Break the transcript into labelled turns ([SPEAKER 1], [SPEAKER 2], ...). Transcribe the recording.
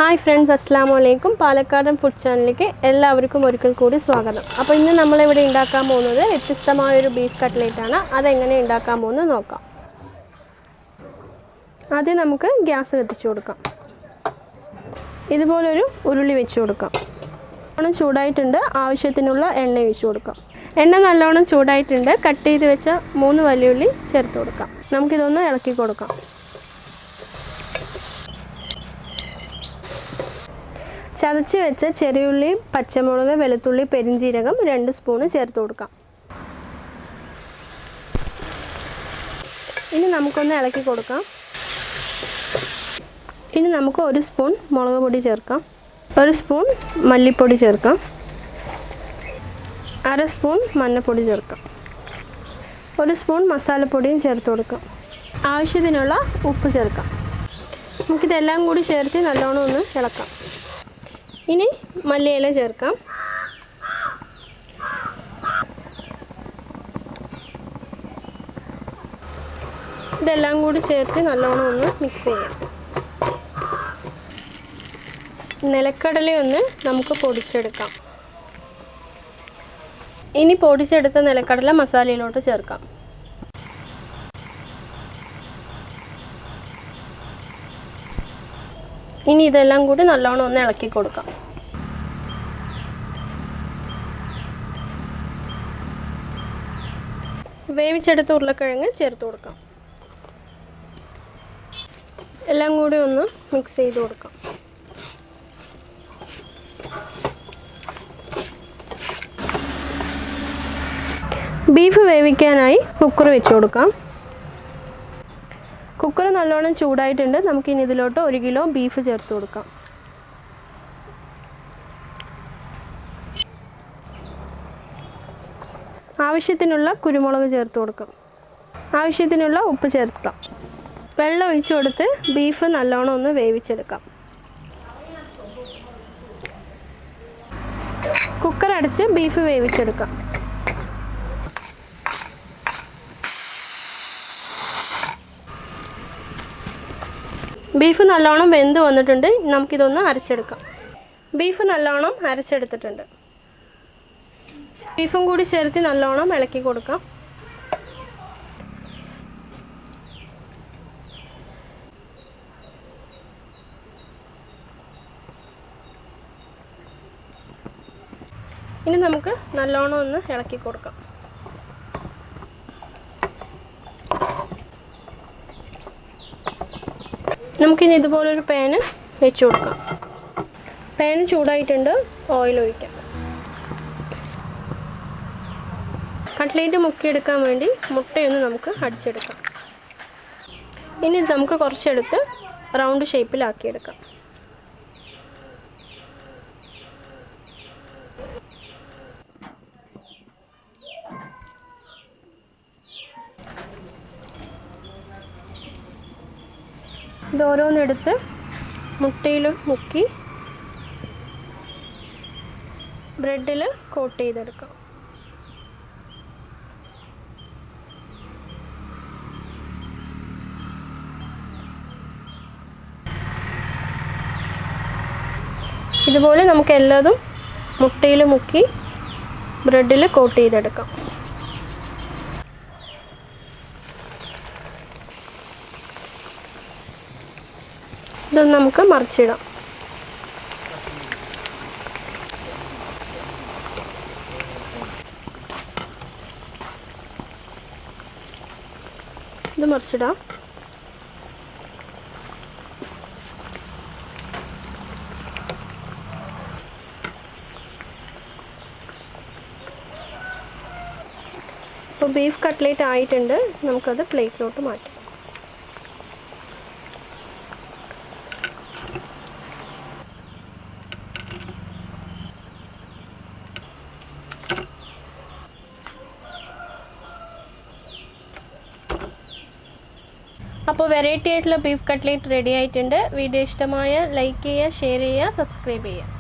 [SPEAKER 1] Hi friends, Assalamu alaikum. Palakkadan food channel-ലേക്ക് എല്ലാവർക്കും ഒരിക്കൽ കൂടി സ്വാഗതം. അപ്പോൾ ഇന്ന് നമ്മൾ ഇവിടെ ഉണ്ടാക്കാൻ പോകുന്നത് വ്യത്യസ്തമായ ഒരു ബീഫ് കട്ട്ലേറ്റ് ആണ്. അത് എങ്ങനെ ഉണ്ടാക്കാൻ പോകുന്നത് നോക്കാം. ആദ്യം നമുക്ക് ഗ്യാസ് കത്തിച്ചു കൊടുക്കാം. ഇതുപോലെ ഒരു ഉരുളി വെച്ച് കൊടുക്കാം. നല്ലോണം ചൂടായിട്ടുണ്ട്. ആവശ്യത്തിനുള്ള എണ്ണ ഒഴിച്ചു കൊടുക്കാം. എണ്ണ നല്ലോണം ചൂടായിട്ടുണ്ട്. കട്ട് ചെയ്ത് വെച്ച 3 വലിയുള്ളി ചേർത്ത് കൊടുക്കാം. നമുക്ക് ഇതൊന്ന് ഇളക്കി കൊടുക്കാം. ചതച്ച് വെച്ച ചെറിയുള്ളി, പച്ചമുളക്, വെളുത്തുള്ളി, പെരിഞ്ചീരകം 2 സ്പൂൺ ചേർത്ത് കൊടുക്കാം. ഇനി നമുക്കൊന്ന് ഇളക്കി കൊടുക്കാം. ഇനി നമുക്ക് 1 സ്പൂൺ മുളക് പൊടി ചേർക്കാം, 1 സ്പൂൺ മല്ലിപ്പൊടി ചേർക്കാം, 1/2 സ്പൂൺ മഞ്ഞൾപ്പൊടി ചേർക്കാം, 1 സ്പൂൺ മസാലപ്പൊടിയും ചേർത്ത് കൊടുക്കാം. ആവശ്യത്തിനുള്ള ഉപ്പ് ചേർക്കാം. നമുക്കിതെല്ലാം കൂടി ചേർത്ത് നല്ലോണം ഒന്ന് ഇളക്കാം. ഇനി മല്ലിയില ചേർക്കാം. ഇതെല്ലാം കൂടി ചേർത്ത് നല്ലോണം ഒന്ന് മിക്സ് ചെയ്യാം. നിലക്കടലയൊന്ന് നമുക്ക് പൊടിച്ചെടുക്കാം. ഇനി പൊടിച്ചെടുത്ത നിലക്കടല മസാലയിലോട്ട് ചേർക്കാം. ഇനി ഇതെല്ലാം കൂടി നല്ലോണം ഒന്ന് ഇളക്കി കൊടുക്കാം. വേവിച്ചെടുത്ത ഉരുളക്കിഴങ്ങ് ചേർത്ത് കൊടുക്കാം. എല്ലാം കൂടി ഒന്ന് മിക്സ് ചെയ്ത് കൊടുക്കാം. ബീഫ് വേവിക്കാനായി കുക്കർ വെച്ച് കൊടുക്കാം. കുക്കർ നല്ലോണം ചൂടായിട്ടുണ്ട്. നമുക്കിനി ഇതിലോട്ട് 1 കിലോ ബീഫ് ചേർത്ത് കൊടുക്കാം. ആവശ്യത്തിനുള്ള കുരുമുളക് ചേർത്ത് കൊടുക്കാം. ആവശ്യത്തിനുള്ള ഉപ്പ് ചേർക്കാം. വെള്ളം ഒഴിച്ചു കൊടുത്ത് ബീഫ് നല്ലോണം ഒന്ന് വേവിച്ചെടുക്കാം. കുക്കർ അടച്ച് ബീഫ് വേവിച്ചെടുക്കാം. ബീഫ് നല്ലോണം വെന്ത് വന്നിട്ടുണ്ട്. നമുക്കിതൊന്ന് അരച്ചെടുക്കാം. ബീഫ് നല്ലോണം അരച്ചെടുത്തിട്ടുണ്ട്. ബീഫും കൂടി ചേർത്ത് നല്ലോണം ഇളക്കി കൊടുക്കാം. ഇനി നമുക്ക് നല്ലോണം ഒന്ന് ഇളക്കി കൊടുക്കാം. നമുക്കിനി ഇതുപോലൊരു പാന് വെച്ച് കൊടുക്കാം. പാൻ ചൂടായിട്ടുണ്ട്. ഓയിൽ ഒഴിക്കാം. കട്ട്ലേറ്റ് മുക്കിയെടുക്കാൻ വേണ്ടി മുട്ടയൊന്ന് നമുക്ക് അടിച്ചെടുക്കാം. ഇനി നമുക്ക് കുറച്ചെടുത്ത് റൗണ്ട് ഷേപ്പിലാക്കിയെടുക്കാം. ഇത് ഓരോന്നെടുത്ത് മുട്ടയിൽ മുക്കി ബ്രെഡിൽ കോട്ട് ചെയ്തെടുക്കാം. ഇതുപോലെ നമുക്ക് എല്ലാതും മുട്ടയിൽ മുക്കി ബ്രെഡിൽ കോട്ട് ചെയ്തെടുക്കാം. ഇതൊന്ന് നമുക്ക് മറിച്ചിടാം. ഇത് മറിച്ചിടാം. അപ്പോൾ ബീഫ് കട്ട്ലേറ്റ് ആയിട്ടുണ്ട്. നമുക്കത് പ്ലേറ്റിലോട്ട് മാറ്റാം. അപ്പോൾ വെറൈറ്റി ആയിട്ടുള്ള ബീഫ് കട്ട്ലേറ്റ് റെഡി ആയിട്ടുണ്ട്. വീഡിയോ ഇഷ്ടമായ ലൈക്ക് ചെയ്യുക, ഷെയർ ചെയ്യുക, സബ്സ്ക്രൈബ് ചെയ്യുക.